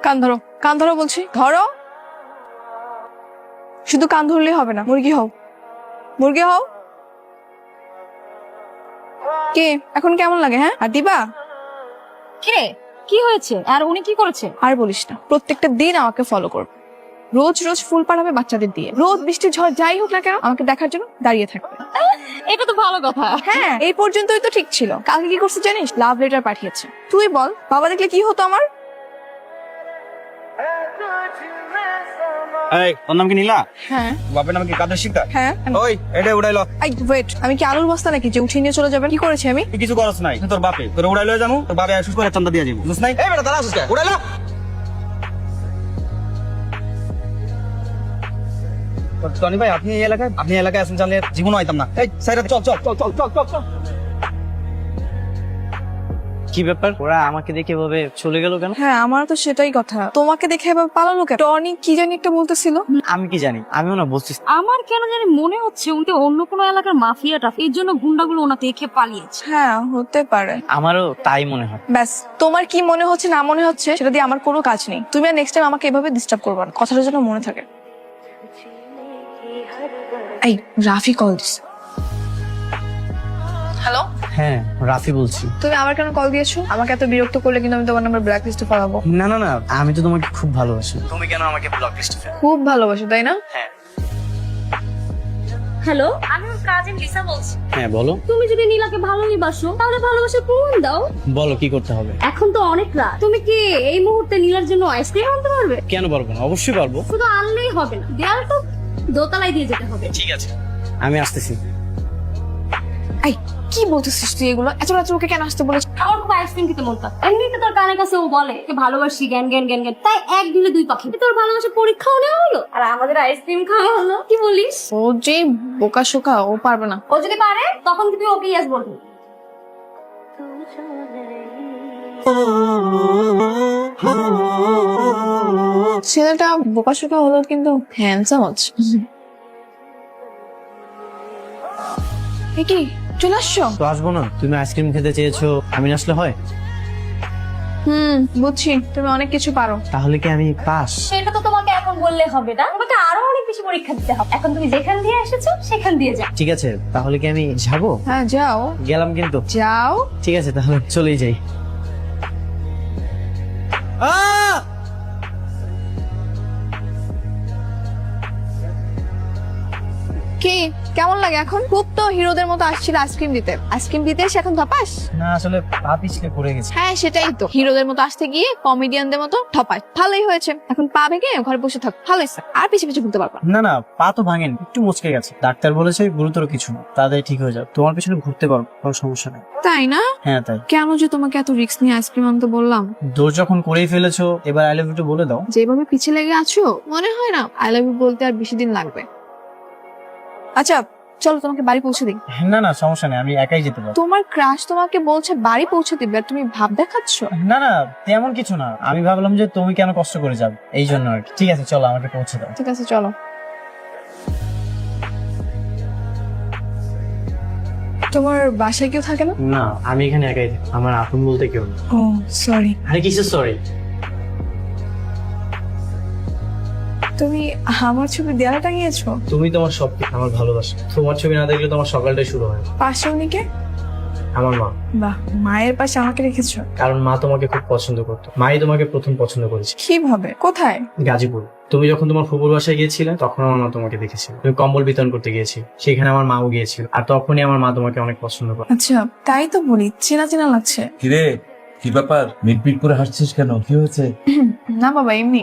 কান ধরো, কান ধরো বলছি, ধরো। শুধু কান ধরলেই হবে না, মুরগি হও, মুরগি হও। কে এখন কেমন লাগে? হ্যাঁ, আর দিবা? কে? কি হয়েছে? আর উনি কি করেছে? আর বলিস না, প্রত্যেকটা দিন আমাকে ফলো করবে, রোজ রোজ ফুল পাঠাবে বাচ্চাদের দিয়ে, রোদ বৃষ্টি ঝড় যাই হোক না কেন আমাকে দেখার জন্য দাঁড়িয়ে থাকবে। এটা তো ভালো কথা। হ্যাঁ, এই পর্যন্তই তো ঠিক ছিল। কালকে কি করছে জানিস? লাভ লেটার পাঠিয়েছে। তুই বল, বাবা দেখলে কি হতো আমার? এই তোর নাম কি নীলা? হ্যাঁ বাপের নাম কি কাদের শিকদার? হ্যাঁ। ওই এটা উড়াইলো। আই ওয়েট, আমি কি আলুর বস্তা নাকি যে উঠিয়ে নিয়ে চলে যাবেন? কি করেছি আমি? তুই কিছু করছ নাই, তোর বাপে তোর উড়াইলো জানো, তোর বাপে আসুস করে চান্দা দিয়া যাবো, বুঝছ নাই? এই বেটা দাঁড়া আসুস কে? উড়াইলো। টনি ভাই আপনি এই এলাকায় আছেন জানলে জীবন হইতাম না। এই সাইরা চল চল চল চল চল চল চল। কি ব্যাপার, ওরা আমাকে দেখে এভাবে চলে গেল কেন? হ্যাঁ, আমার তো সেটাই কথা, তোমাকে দেখে এবার পালালো কেন? টনি কি জানি একটা বলতেছিল। আমি কি জানি, আমিও না বলছি। আমার কেন জানি মনে হচ্ছে উনি অন্য কোনো এলাকার মাফিয়াটা, এর জন্য গুন্ডাগুলো ওনাকে দেখে পালিয়েছে। হ্যাঁ, হতে পারে। আমারও তাই মনে হয়। ব্যাস, তোমার কি মনে হচ্ছে না মনে হচ্ছে সেটা দিয়ে আমার কোনো কাজ নেই। তুমি আর নেক্সট টাইম আমাকে এভাবে ডিস্টার্ব করবে না, কথাটা যেন মনে থাকে। এই রাফি কল দিস। হ্যালো, হ্যাঁ রাফি বলছি। তুমি আবার কেন কল দিয়েছো? আমাকে এত বিরক্ত করলে কিন্তু আমি তোমার নাম্বার ব্ল্যাক লিস্টে পাঠাবো। না না না, আমি তো তোমাকে খুব ভালোবাসি। তুমি কেন আমাকে ব্লক লিস্টে? খুব ভালোবাসো তাই না? হ্যাঁ হ্যালো, আমি ওর কাজিন লিসা বলছি। হ্যাঁ বলো। তুমি যদি নীলাকে ভালোই বাসো তাহলে ভালোবাসার প্রমাণ দাও। বলো কি করতে হবে? এখন তো অনেক রাত, তুমি কি এই মুহূর্তে নীলার জন্য আইসক্রিম আনতে পারবে? কেন পারবো না, অবশ্যই পারবো। শুধু আনলেই হবে না, দেয়াল তো দোতলায় দিয়ে যেতে হবে। ঠিক আছে, আমি আসতেছি। এই কি বলতেছিস তুই এগুলো? এত রাত্রে ওকে কেন আসতে বলেছিস? আমার খুব আইসক্রিম খেতে মন চায়। এমনিতে তোর কানের কাছে ও বলে যে ভালোবাসি জ্ঞান জ্ঞান জ্ঞান জ্ঞান, তাই এক দিলে দুই পাখি। তোর ভালোবাসা পরীক্ষাও নেওয়া হলো আর আমাদের আইসক্রিম খাওয়া হলো। কি বলিস? ও যে বোকা শোকা, ও পারবে না। ও যদি পারে তখন কি তুই ওকে ইয়েস বলবি? ছেলেটা বোকা শোকা হলো কিন্তু হ্যান্ডসাম আছে। এ কি চলে আসছো? তো আসবো না? তুমি আইসক্রিম খেতে চেয়েছো, আমি না আসলে হয়? বুঝছি, তুমি অনেক কিছু পারো। তাহলে কি আমি পাস? সেটা তো তোমাকে এখন বললে হবে না, তোমাকে আরো অনেক বেশি পরীক্ষা দিতে হবে। এখন তুমি যেখান দিয়ে এসেছো সেখান দিয়ে যাও। ঠিক আছে, তাহলে কি আমি যাবো? হ্যাঁ যাও। গেলাম কিন্তু। যাও। ঠিক আছে, তাহলে চলেই যাই। কি কেমন লাগে এখন? খুব তো হিরোদের মতো আসছিল আইসক্রিম দিতে, আইসক্রিম দিতে এসে এখন ধপাস। না আসলে পা পিছলে পড়ে গেছে। হ্যাঁ সেটাই তো, হিরোদের মতো আসতে গিয়ে কমেডিয়ানদের মতো ধপাস। ভালোই হয়েছে, এখন পা ভেঙে ঘরে বসে থাক, ভালো হয়েছে। আর পিছে পিছে ঘুরতে পারবা। না না, পা তো ভাঙেন, একটু মুচকে গেছে। ডাক্তার বলেছে গুরুতর কিছু না, তাড়াতাড়ি ঠিক হয়ে যাবে। তোমার পিছনে ঘুরতে পারো, কোনো সমস্যা নেই। তাই না? হ্যাঁ তাই। কেন যে তোমাকে এত রিস্ক নিয়ে আইসক্রিম আনতে বললাম? দোষ যখন করেই ফেলেছো, এবার আই লাভ ইউ বলে দাও। যেভাবে পিছে লেগে আছো মনে হয় না আই লাভ ইউ বলতে আর বেশি দিন লাগবে। আচ্ছা চলো তোমাকে বাড়ি পৌঁছে দিই। না না সমস্যা নেই, আমি একাই যেতে পারবো। তোমার ক্রাশ তোমাকে বলছে বাড়ি পৌঁছে দিবে আর তুমি ভাব দেখাচ্ছ। না না তেমন কিছু না, আমি ভাবলাম যে তুমি কেন কষ্ট করে যাবে, এই জন্য আর কি। ঠিক আছে চলো, আমাকে পৌঁছে দাও। ঠিক আছে চলো। তোমার বাসায় কেউ থাকে না? না আমি এখানে একাই থাকি, আমার আপন বলতে কেউ নেই। ও সরি। আরে কিসের সরি? তুমি আমার ছবি দেয়ালে টাঙিয়েছো? তুমি তোমার সব কিছু, আমার ভালোবাসা। তোমার ছবি না দেখলে তোমার সকালটাই শুরু হয় না। পাশে উনিকে? আমার মা। বাহ, মায়ের পাশে আমাকে রেখেছো? কারণ মা তোমাকে খুব পছন্দ করতো, মাই তোমাকে প্রথম পছন্দ করেছে। কিভাবে? কোথায়? গাজীপুর। তুমি যখন তোমার ফুপুর বাসায় গিয়েছিলে তখন আমার মা তোমাকে দেখেছিল, তুমি কম্বল বিতরণ করতে গিয়েছিল, সেখানে আমার মাও গিয়েছিল, আর তখনই আমার মা তোমাকে অনেক পছন্দ করে। আচ্ছা তাই তো বলি, চেনা চেনা লাগছে। কিরে কি ব্যাপার, মিটমিট করে হাসছিস কেন? কি হয়েছে? না বাবা এমনি।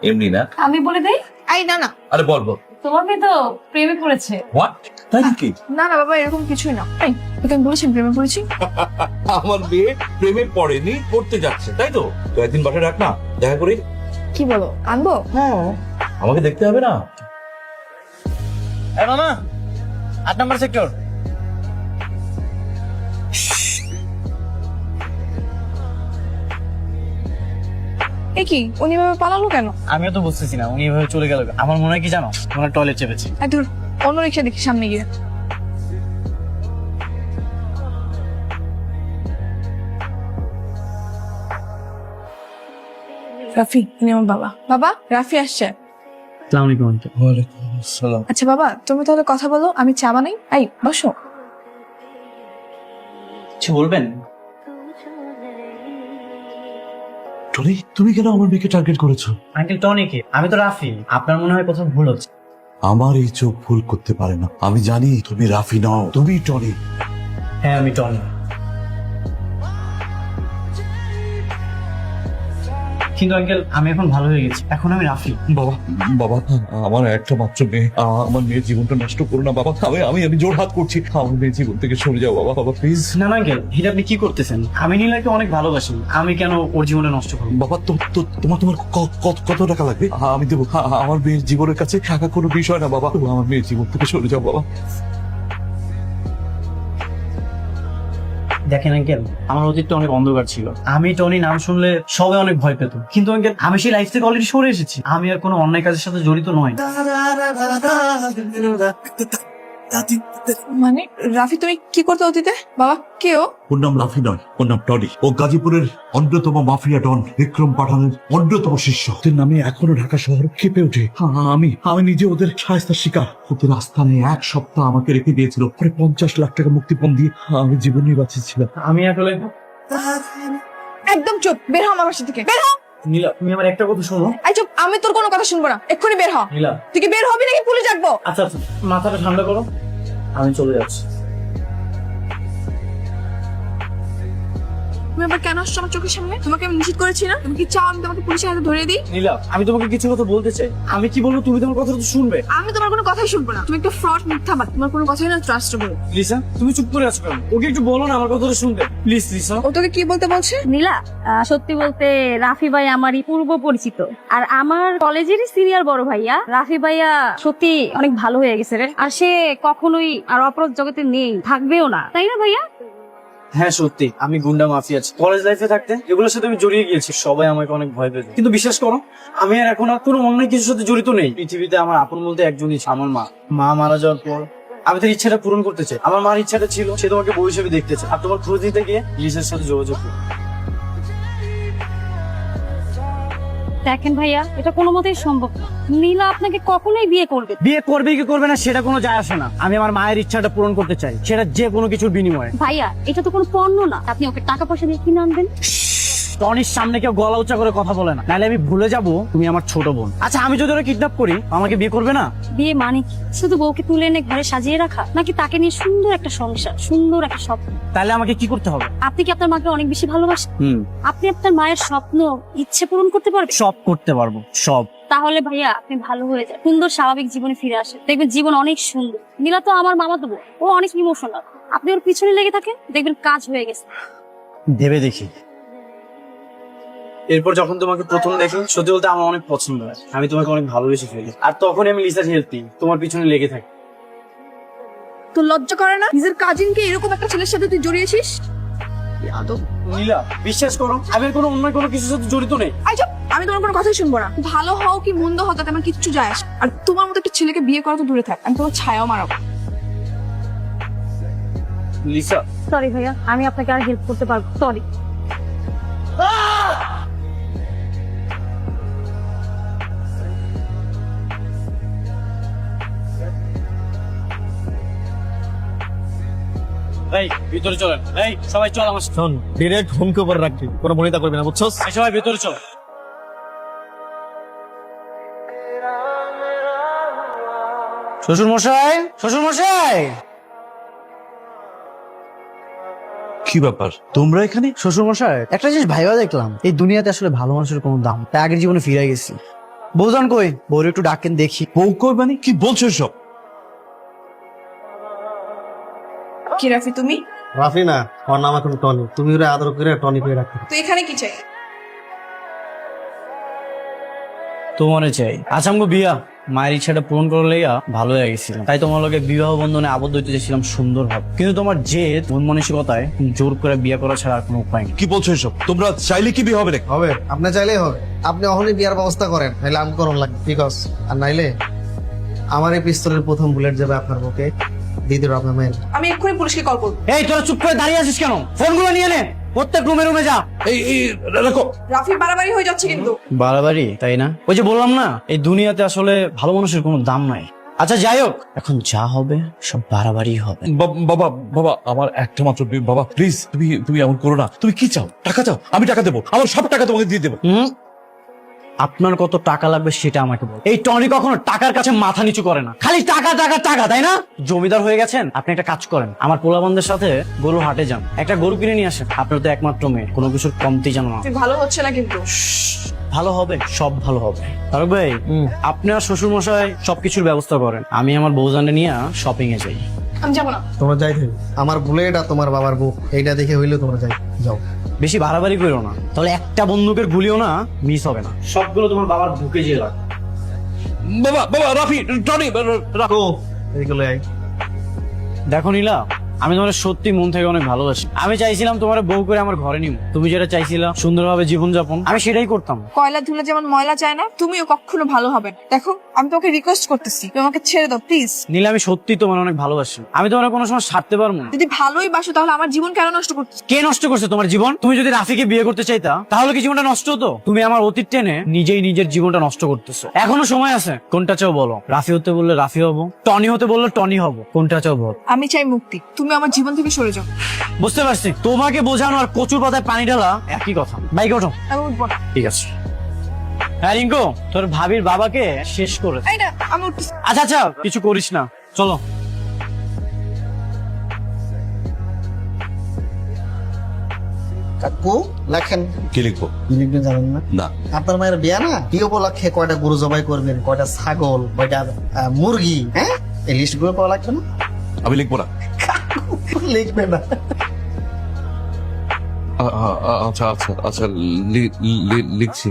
এমনি না। আমি বলে দেই, আই না না আরে বল বল। তোমার মেয়ে তো প্রেমে পড়েছে। হোয়াট? তাই নাকি? না না বাবা, এরকম কিছুই না। এই তোকে আমি বলেছি প্রেমে পড়েছি। আমার মেয়ে প্রেমে পড়েনি, পড়তে যাচ্ছে, তাই তো? তো একদিন বাসায় রাখ না, দেখা করি। কি বলো, আনবো? হ্যাঁ, আমাকে দেখতে হবে না? এই মামা, 8 নম্বর সেক্টর। এ কি উনি ভাবে পালালো কেন? আমিও তো বুঝতেছি না উনি এভাবে চলে গেল। আমার মনে হয় কি জানো, ওনার টয়লেট চেপেছে। এই ধুর, অন্য রিক্সা দেখি সামনে গিয়ে। রাফি, ইনি আমার বাবা। বাবা, রাফি আসছে। আসসালামু আলাইকুম আন্টি। ওয়ালাইকুম আসসালাম। আচ্ছা বাবা, তুমি তাহলে কথা বলো, আমি চা বানাই। এই বসো। কিছু বলবেন? টনি, তুমি কেন আমার মেয়েকে টার্গেট করেছো? আঙ্কেল টনিকে, আমি তো রাফি। আপনার মনে হয় কোথাও ভুল হচ্ছে। আমার এই চোখ ভুল করতে পারে না। আমি জানি তুমি রাফি নও, তুমি টনি। হ্যাঁ, আমি টনি। কিন্তু আঙ্কেল, আমি এখন ভালো হয়ে গেছি, এখন আমি রাফি। বাবা, বাবা, আমার একটা মাত্র মেয়ে, আমার মেয়ের জীবনটা নষ্ট করো না বাবা। আমি জোর হাত করছি, আমার মেয়ের জীবন থেকে সরে যাও বাবা। বাবা প্লিজ। না না আঙ্কেল, এটা আপনি কি করতেছেন? আমি নীলাকে অনেক ভালোবাসি, আমি কেন ওর জীবনে নষ্ট করবো? বাবা, তোমার কত টাকা লাগবে? আমি দেবো। আমার মেয়ের জীবনের কাছে টাকা কোনো বিষয় না বাবা। আমার মেয়ের জীবন থেকে সরে যাও বাবা। দেখেন আঙ্কেল, আমার অতীতটা অনেক অন্ধকার ছিল। আমি টনি নাম শুনলে সবাই অনেক ভয় পেত, কিন্তু আঙ্কেল আমি সেই লাইফ থেকে অলরেডি সরে এসেছি। আমি আর কোনো অন্যায় কাজের সাথে জড়িত নই। মানে রাফি, তুমি কি করতে অতীতে? বাবা কে ও? ওর নাম রাফি নয়, ওর নাম টনি। ও গাজীপুরের অন্যতম মাফিয়া ডন বিক্রম পাঠানের অন্যতম শিষ্য। ওদের নামে এখনো ঢাকা শহর কেঁপে ওঠে। আমি নিজে ওদের শায়েস্তার শিকার। ওদের আস্থানে 1 সপ্তাহ আমাকে রেখে দিয়েছিল, পরে 50 লাখ টাকা মুক্তিপণ দিয়ে আমি জীবনই বাঁচিয়েছিলাম। আমি আসলে একদম চুপ, বের হ আমার বাসা থেকে, বের হ। নীলা, তুমি আমার একটা কথা শোনো। এই চুপ, আমি তোর কোনো কথা শুনবো না, এক্ষুনি বের হ। নীলা, তুই কি বের হবি নাকি পুলিশ ডাকবো? আচ্ছা আচ্ছা, মাথাটা ঠান্ডা করো, আমি চলে যাচ্ছি। তুমি আবার কেন আসছো আমার চোখের সামনে? তোমাকে আমি নিষেধ করেছি না? তুমি কি চাও আমি তোমাকে পুলিশের হাতে ধরিয়ে দিই? নীলা, আমি তোমাকে কিছু কথা বলতে চাই। আমি কি বলবো তুমি তোমার কথা তো শুনবে। আমি তোমার কোনো কথাই শুনবো না, তুমি একটা ফ্রড, মিথ্যাবাদ, তোমার কোনো কথাই না ট্রাস্ট করবো। লিসা, তুমি চুপ করে আছো কেন? ওকে একটু বলো না আমার কথাটা শুনবে, প্লিজ লিসা। ও তোকে কি বলতে বলছে? নীলা, সত্যি বলতে রাফি ভাই আমারই পূর্ব পরিচিত, আর আমার কলেজেরই সিনিয়র বড় ভাইয়া। রাফি ভাইয়া সত্যি অনেক ভালো হয়ে গেছে রে, আর সে কখনোই আর অপরাধ জগতে নেই, থাকবেও না, তাই না ভাইয়া? হ্যাঁ সত্যি, আমি গুন্ডা মাফিয়া আছি। কলেজ লাইফে থাকতে এগুলোর সাথে আমি জড়িয়ে গিয়েছি, সবাই আমাকে অনেক ভয় পেত। কিন্তু বিশ্বাস করো, আমি আর এখন আর কোনো অন্য কিছুর সাথে জড়িত নেই। পৃথিবীতে আমার আপন বলতে একজনই ছিল, আমার মা। মা মারা যাওয়ার পর আমি তার ইচ্ছাটা পূরণ করতে চাই। আমার মার ইচ্ছাটা ছিল সে তোমাকে বউ হিসেবে দেখতে চায়, আর তোমার খোঁজ দিতে গিয়ে লিসার সাথে যোগাযোগ করি। দেখেন ভাইয়া, এটা কোনো মতেই সম্ভব না। নীলা আপনাকে কখনোই বিয়ে করবে না। বিয়ে করবে কি করবে না সেটা কোনো যায় আসে না। আমি আমার মায়ের ইচ্ছাটা পূরণ করতে চাই, সেটা যে কোনো কিছুর বিনিময়ে। ভাইয়া, এটা তো কোনো পণ্য না, আপনি ওকে টাকা পয়সা দিয়ে কিনে আনবেন। টনির সামনে কেউ গলা উঁচা করে কথা বলে না, নাহলে আমি ভুলে যাবো তুমি আমার ছোট বোন। আচ্ছা, আমি যদি ওরা কিডন্যাপ করি আমাকে বিয়ে করবে না? বিয়ে মানে কি? শুধু বউকে তুলে এনে ঘরে সাজিয়ে রাখা, নাকি তাকে নিয়ে সুন্দর একটা সংসার, সুন্দর একটা স্বপ্ন? তাহলে আমাকে কি করতে হবে? আপনি কি আপনার মাকে অনেক বেশি ভালোবাসেন? আপনি আপনার মায়ের স্বপ্ন, ইচ্ছে পূরণ করতে পারবেন? সব করতে পারবো, সব। তাহলে ভাইয়া আপনি ভালো হয়ে যান, সুন্দর স্বাভাবিক জীবনে ফিরে আসেন, দেখবেন জীবন অনেক সুন্দর। নীলা তো আমার মামা দেবো, ও অনেক ইমোশনাল। আপনি ওর পিছনে লেগে থাকেন, দেখবেন কাজ হয়ে গেছে। ভেবে দেখি। এরপর যখন তোমাকে প্রথম দেখি, সত্যি বলতে আমার অনেক পছন্দ হয়। আমি তোমাকে অনেক ভালোবেসে ফেলি, আর তখনই আমি লিসার হেল্প নিই, তোমার পিছনে লেগে থাকি। তোর লজ্জা করে না? নিজের কাজিনকে এরকম একটা ছেলের সাথে তুই জড়িয়েছিস? নীলা, বিশ্বাস করো, আমি আর কোনো অন্য কোনো কিছুর সাথে জড়িত নেই। আচ্ছা, আমি তোমার কোনো কথাই শুনবো না। ভালো হও কি মন্দ হও তাতে আমার কিচ্ছু যায় আসে। আর তোমার মতো একটা ছেলেকে বিয়ে করা তো দূরে থাক, আমি তোমার ছায়াও মারাবো। লিসা, সরি ভাইয়া, আমি আপনাকে আর হেল্প করতে পারবো, সরি। এই ভিতরে চলেন। এই সবাই চল আমার সাথে। শোন, ডিরেক্ট হোমকে উপর রাখবি, কোনো মনিতা করবি না, বুঝছস? এই সবাই ভিতরে চল। শ্বশুর মশাই, শ্বশুর মশাই। কি ব্যাপার, তোমরা এখানে? শ্বশুর মশাই, একটা জিনিস ভাইবা দেখলাম, এই দুনিয়াতে আসলে ভালো মানুষের কোনো দাম, তাই আগের জীবনে ফিরে গেছি। বৌজান কই? বউর একটু ডাকেন দেখি। বউ কই মানে? কি বলছো সব? কি রাফি তুমি? রাফি না, ওর নাম এখন টনি। তুমি ওরা আদর করে টনি করে রাখো। তুই এখানে কি চাই? তোমারে চাই। আচ্ছা, আমগো বিয়া মায়ের ইচ্ছাটা পূরণ করলে ভালো হয়ে গেছিলাম, তাই তোমার লগে বিবাহ বন্ধনে আবদ্ধ হইতে চেয়েছিলাম সুন্দর ভাবে। কিন্তু তোমার জেদ, মন মানসিকতায় জোর করে বিয়ে করা ছাড়া আর কোনো উপায় নেই। কি বলছো এসব? তোমরা চাইলে কি বিয়ে হবে নাকি? হবে, আপনি চাইলেই হবে। আপনি অহনি বিয়ার ব্যবস্থা করেন, নাইলে আমি করুন লাগবে, বিকজ আর নাইলে আমার এই পিস্তলের প্রথম বুলেট যাবে আপনার বুকে, দ্বিতীয় আপনার মেয়ের। আমি এক্ষুনি পুলিশকে কল করবো। এই তোরা চুপ করে দাঁড়িয়ে আছিস কেন? ফোনগুলো নিয়ে নে। প্রত্যেক রুমে রুমে যা। এই রাখো। রাফি বাড়াবাড়ি হয়ে যাচ্ছে কিন্তু। বাড়াবাড়ি তাই না? ওই যে বললাম না, এই দুনিয়াতে আসলে ভালো মানুষের কোনো দাম নাই। আচ্ছা যাই হোক, এখন যা হবে সব বাড়াবাড়ি হবে। বাবা বাবা আমার একটা মাত্র বাবা প্লিজ তুমি এমন করো না। তুমি কি চাও? টাকা চাও? আমি টাকা দেবো, আমার সব টাকা তোমাকে দিয়ে দেবো। আপনার কত টাকা লাগবে সেটা আমাকে বল। এই টনি কখনো টাকার কাছে মাথা নিচু করে না, খালি টাকা টাকা টাকা, তাই না? জমিদার হয়ে গেছেন আপনি, একটা কাজ করেন, আমার পোলাবন্ধের সাথে গরু হাটে যান, একটা গরু কিনে নিয়ে আসেন। আপনার তো একমাত্র মেয়ে, কোনো কিছুর কমতি জানো না। তুই ভালো হচ্ছে না কিন্তু। ভালো হবে, সব ভালো হবে। তারক ভাই, আপনার শ্বশুর মশাই সবকিছুর ব্যবস্থা করেন, আমি আমার বউজানে নিয়ে শপিং এ যাই। আমি যাবো না। তোমরা যাই থাকো, আমার বুলেট আর তোমার বাবার বুক এইটা দেখে হইলে তোমরা যাই যাও। বেশি বাড়াবাড়ি করো না, তাহলে একটা বন্দুকের গুলিও না মিস হবে না। সবগুলো তোমার বাবার বুকে যেয়ে রাখ। বাবা বাবা রাফি টনি রাখো। এইগুলো দেখো নীলা, আমি তোমার সত্যি মন থেকে অনেক ভালোবাসি। আমি চাইছিলাম তোমার বউ করে আমার ঘরে নিব, তুমি যেটা চাইছিলা সুন্দরভাবে জীবনযাপন, আমি সেটাই করতাম। কয়লা ধুলে যেমন ময়লা চায় না, তুমিও কখনো ভালো হবে না। দেখো আমি তোমাকে রিকোয়েস্ট করতেছি, তুমি আমাকে ছেড়ে দাও প্লিজ। নীলা, আমি সত্যি তোমার অনেক ভালোবাসি, আমি তোমার কোনো সময় ছাড়তে পারবো না। যদি ভালোই বাসো তাহলে আমার জীবন কেন নষ্ট করতেছো? কে নষ্ট করছে তোমার জীবন? তুমি যদি রাফিকে বিয়ে করতে চাইতা তাহলে কি জীবনটা নষ্ট হতো? তুমি আমার অতীত টেনে নিজেই নিজের জীবনটা নষ্ট করতেছো। এখনো সময় আছে, কোনটা চাও বলো? রাফি হতে বললে রাফি হবো, টনি হতে বললে টনি হবো, কোনটা চাও বল? আমি চাই মুক্তি, তুমি আমার জীবন থেকে সরে যাও। বুঝতে পারছি, তোমাকে বোঝানো আর কচুর পাতায় পানি ঢালা একই কথা। বাইকে ওঠো। আমি উঠবো না। ঠিক আছে। হ্যাঁ রিঙ্কু, তোর ভাবির বাবাকে শেষ করে। এই না, আমি উঠতেছি। আচ্ছা আচ্ছা, কিছু করিস না, চলো। কাকু লেখেন। কি লিখবো? লিখবেন জানেন না? না। আপনার মায়ের বিয়া না, কি উপলক্ষে কয়টা গরু জবাই করবেন, কয়টা ছাগল, কয়টা মুরগি, হ্যাঁ এই লিস্ট গুলো পাওয়া লাগবে না? আমি লিখবো না। লিখবে না। আচ্ছা আচ্ছা আচ্ছা লিখছি।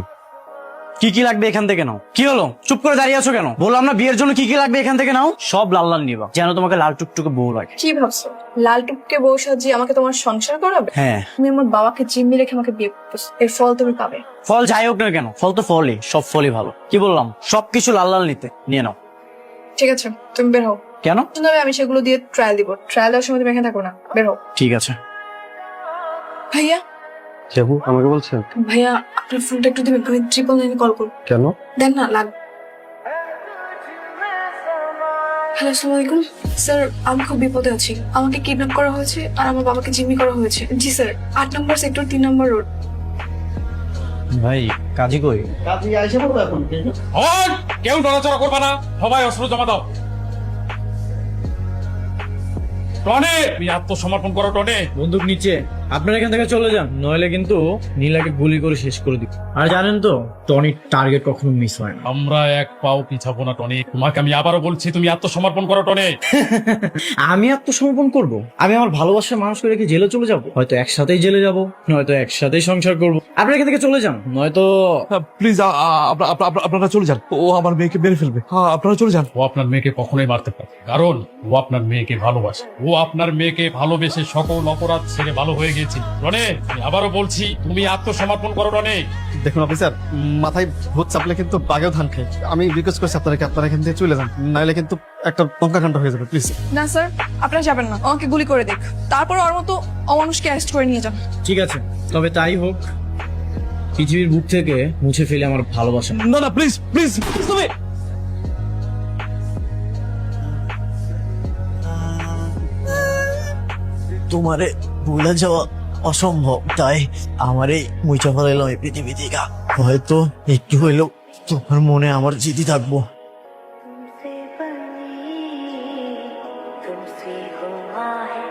কি কি লাগবে এখান থেকে নাও। কি হলো, চুপ করে দাঁড়িয়ে আছো কেন? বললাম না বিয়ের জন্য কি কি লাগবে এখান থেকে নাও। সব লাল লাল নিবা, যেন তোমাকে লাল টুকটুকে বউ লাগে। কি ভাবছো লাল টুককে বউ সাজিয়ে আমাকে তোমার সংসার করাবে? হ্যাঁ। তুমি আমার বাবাকে জিম্মি রেখে আমাকে বিয়ে করতেছো, এর ফল তুমি পাবে। ফল যাই হোক না কেন, ফল তো ফলই, সব ফলই ভালো। কি বললাম, সবকিছু লাল লাল নিতে, নিয়ে নাও। ঠিক আছে, তুমি বের হও। কেন? তবে আমি সেগুলো দিয়ে ট্রায়াল দিব, ট্রায়াল দেওয়ার সময় তুমি এখানে থাকো না, বের হও। ঠিক আছে। ভাইয়া যাবো আমাকে বলছেন ভাইয়া আপনার ফোনটা একটু দিবেন, আমি 999 কল করবো। কেন? দেন না, লাগ। হ্যালো, আসসালামু আলাইকুম স্যার, আমি খুব বিপদে আছি, আমাকে কিডন্যাপ করা হয়েছে আর আমার বাবাকে জিম্মি করা হয়েছে। জি স্যার, 8 নম্বর সেক্টর 3 নম্বর রোড। ভাই কাজী কই? কাজে আইসা পড়বো এখন। কেউ নড়াচড়া করবে না, সবাই অস্ত্র জমা দাও। টনে, তুমি আত্মসমর্পণ করো টনে। বন্দুক নিচে। আপনারা এখান থেকে চলে যান, নইলে কিন্তু নীলাকে গুলি করে শেষ করে দিব। আর জানেন তো, টনির টার্গেট কখনো মিস হয় না। আমরা এক পাও পিছাবো না টনে, তোমাকে আমি আবারও বলছি তুমি আত্মসমর্পণ করো টনে। আমি আত্মসমর্পণ করব? আমি আমার ভালোবাসার মানুষকে রেখে জেলে চলে যাব? হয়তো একসাথেই জেলে যাব, নয়তো একসাথেই সংসার করব। আপনারা এখান থেকে চলে যান, নয়তো প্লিজ আপনারা চলে যান, ও আমার মেয়েকে মেরে ফেলবে। আপনারা চলে যান। ও আপনার মেয়েকে কখনোই মারতে পারে, কারণ ও আপনার মেয়েকে ভালোবাসে। ও আপনার মেয়েকে ভালোবেসে সকল অপরাধ ছেড়ে ভালো হয়ে গেছে। টনে, আমি আবারও বলছি তুমি আত্মসমর্পণ করো টনে। দেখুন অফিসার, মাথায় ভূত চাপলে কিন্তু বাগেও ধান খায়। আমি রিকোয়েস্ট করছি আপনারা এখান থেকে চলে যান, নাইলে কিন্তু একটা লঙ্কাকাণ্ড হয়ে যাবে, প্লিজ। না স্যার, আপনারা যাবেন না, আমাকে গুলি করে দেখ, তারপর ওর মতো অমানুষকে অ্যারেস্ট করে নিয়ে যান। ঠিক আছে, তবে তাই হোক। পৃথিবীর বুক থেকে মুছে ফেলে আমার ভালোবাসা। না না প্লিজ প্লিজ তুমি। তোমারে ভুলে যাওয়া অসম্ভব, তাই আমারে মুছা ফেলাইলাম এই পৃথিবী থেকে। হয়তো একটু হইলেও তোমার মনে আমার জিদি থাকবো। तुमसे बनी तुमसे हुआ है